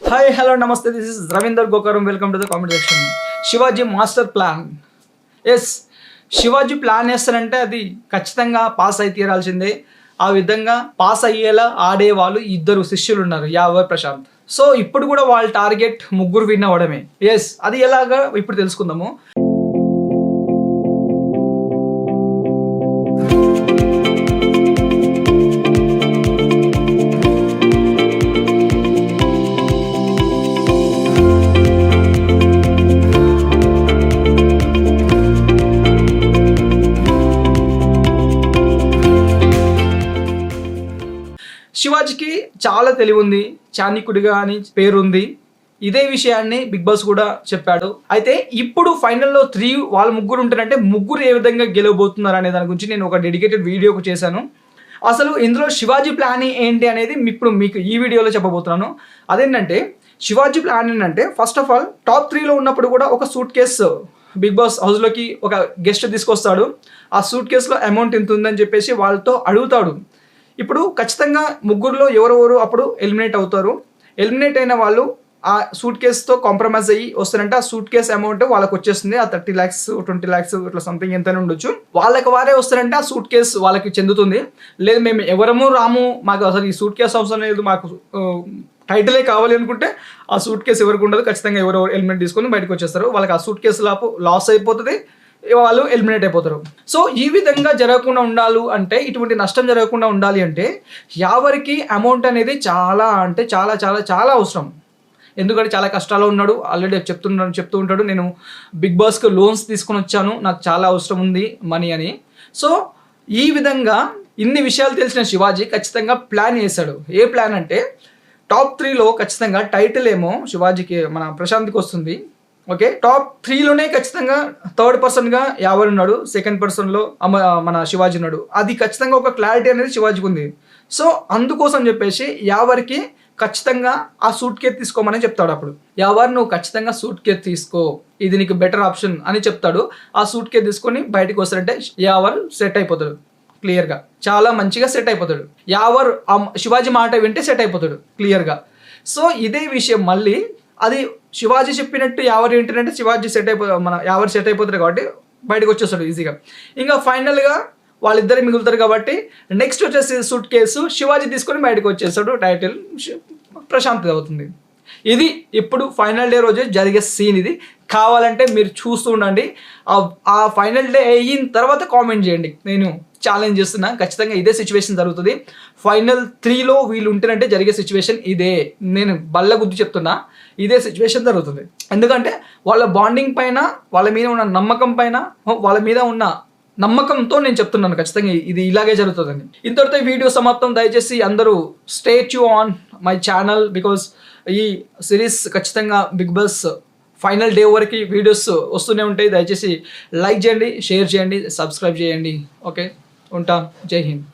Hi hello నమస్తే, this is Ravinder Gokaram. Welcome to the comment section. Shivaji master plan. Yes, Shivaji plan చేస్తారంటే అది ఖచ్చితంగా pass అయి తీరాల్సిందే. ఆ విధంగా పాస్ అయ్యేలా ఆడే వాళ్ళు ఇద్దరు శిష్యులు ఉన్నారు, యావర్ ప్రశాంత్. సో ఇప్పుడు కూడా వాళ్ళ టార్గెట్ ముగ్గురు విన్ అవ్వడమే. ఎస్, అది ఎలాగా ఇప్పుడు తెలుసుకుందాము. శివాజీకి చాలా తెలివి ఉంది, చాణిక్యుడిగా అని పేరుంది. ఇదే విషయాన్ని బిగ్ బాస్ కూడా చెప్పాడు. అయితే ఇప్పుడు ఫైనల్లో 3 వాళ్ళు ముగ్గురు ఉంటారంటే ముగ్గురు ఏ విధంగా గెలవబోతున్నారు అనే దాని గురించి నేను ఒక డెడికేటెడ్ వీడియో చేశాను. అసలు ఇందులో శివాజీ ప్లాన్ ఏంటి అనేది ఇప్పుడు మీకు ఈ వీడియోలో చెప్పబోతున్నాను. అదేంటంటే శివాజీ ప్లాన్ ఏంటంటే, ఫస్ట్ ఆఫ్ ఆల్ టాప్ 3లో ఉన్నప్పుడు కూడా ఒక సూట్ కేసు బిగ్ బాస్ హౌస్లోకి ఒక గెస్ట్ తీసుకొస్తాడు. ఆ సూట్ కేసులో అమౌంట్ ఎంత ఉందని చెప్పేసి వాళ్ళతో అడుగుతాడు. ఇప్పుడు ఖచ్చితంగా ముగ్గురులో ఎవరెవరు అప్పుడు ఎలిమినేట్ అవుతారు. ఎలిమినేట్ అయిన వాళ్ళు ఆ సూట్ కేసుతో కాంప్రమైజ్ అయ్యి వస్తారంటే ఆ సూట్ కేసు అమౌంట్ వాళ్ళకి వచ్చేస్తుంది. ఆ 30 lakhs 20 lakhs ఇట్లా సంథింగ్ ఎంతైనా ఉండొచ్చు. వాళ్ళకి వారే వస్తారంటే ఆ సూట్ కేసు వాళ్ళకి చెందుతుంది. లేదు మేము ఎవరము రాము, మాకు అసలు ఈ సూట్ కేసు అవసరం లేదు, మాకు టైటిలే కావాలి అనుకుంటే ఆ సూట్ కేసు ఎవరికి ఉండదు. ఖచ్చితంగా ఎవరెవరు ఎలిమినేట్ తీసుకొని బయటకు వచ్చేస్తారు. వాళ్ళకి ఆ సూట్ కేసు లాస్ అయిపోతుంది, వాళ్ళు ఎలిమినేట్ అయిపోతారు. సో ఈ విధంగా జరగకుండా ఉండాలి అంటే, ఇటువంటి నష్టం జరగకుండా ఉండాలి అంటే యావరికి అమౌంట్ అనేది చాలా అంటే చాలా చాలా చాలా అవసరం. ఎందుకంటే చాలా కష్టాల్లో ఉన్నాడు, ఆల్రెడీ చెప్తూ ఉంటాడు, నేను బిగ్ బాస్కి లోన్స్ తీసుకొని వచ్చాను, నాకు చాలా అవసరం ఉంది మనీ అని. సో ఈ విధంగా ఇన్ని విషయాలు తెలిసిన శివాజీ ఖచ్చితంగా ప్లాన్ చేశాడు. ఏ ప్లాన్ అంటే, టాప్ 3లో ఖచ్చితంగా టైటిల్ ఏమో శివాజీకి మన ప్రశాంత్కి వస్తుంది. ఓకే, టాప్ 3లోనే ఖచ్చితంగా థర్డ్ పర్సన్గా యావర్ ఉన్నాడు, సెకండ్ పర్సన్లో మన శివాజీ ఉన్నాడు. అది ఖచ్చితంగా ఒక క్లారిటీ అనేది శివాజీకి ఉంది. సో అందుకోసం చెప్పేసి యావర్కి ఖచ్చితంగా ఆ సూట్ కేస్ తీసుకోమని చెప్తాడు. అప్పుడు యావర్ నువ్వు ఖచ్చితంగా సూట్ కేస్ తీసుకో, ఇది నీకు బెటర్ ఆప్షన్ అని చెప్తాడు. ఆ సూట్ కేస్ తీసుకొని బయటకు వస్తాడంటే యావర్ సెట్ అయిపోతాడు. క్లియర్గా చాలా మంచిగా సెట్ అయిపోతాడు. యావర్ శివాజీ మాట వింటే సెట్ అయిపోతాడు క్లియర్గా. సో ఇదే విషయం మళ్ళీ అది శివాజీ చెప్పినట్టు యావర్ ఏంటంటే శివాజీ యావర్ సెట్ అయిపోతాడు కాబట్టి బయటకు వచ్చేస్తాడు ఈజీగా. ఇంకా ఫైనల్గా వాళ్ళిద్దరు మిగులుతారు కాబట్టి నెక్స్ట్ వచ్చేసి సూట్ కేసు శివాజీ తీసుకొని బయటకు వచ్చేస్తాడు. టైటిల్ ప్రశాంత్ అవుతుంది. ఇది ఇప్పుడు ఫైనల్ డే రోజు జరిగే సీన్. ఇది కావాలంటే మీరు చూస్తూ ఉండండి. ఆ ఫైనల్ డే అయిన తర్వాత కామెంట్ చేయండి. నేను ఛాలెంజ్ చేస్తున్నా, ఖచ్చితంగా ఇదే సిచ్యువేషన్ జరుగుతుంది. ఫైనల్ 3లో వీళ్ళు ఉంటేనంటే జరిగే సిచ్యువేషన్ ఇదే. నేను బల్ల గుద్దు చెప్తున్నా, ఇదే సిచ్యువేషన్ జరుగుతుంది. ఎందుకంటే వాళ్ళ బాండింగ్ పైన, వాళ్ళ మీద ఉన్న నమ్మకం పైన, వాళ్ళ మీద ఉన్న నమ్మకంతో నేను చెప్తున్నాను ఖచ్చితంగా ఇది ఇలాగే జరుగుతుందని. ఇంతటితో ఈ వీడియో సమాప్తం. దయచేసి అందరూ stay tune on my channel, because ఈ సిరీస్ ఖచ్చితంగా బిగ్ బాస్ ఫైనల్ డే వరకు వీడియోస్ వస్తూనే ఉంటాయి. దయచేసి లైక్ చేయండి, షేర్ చేయండి, సబ్స్క్రైబ్ చేయండి. ఓకే, ఉంటాం. జై హింద్.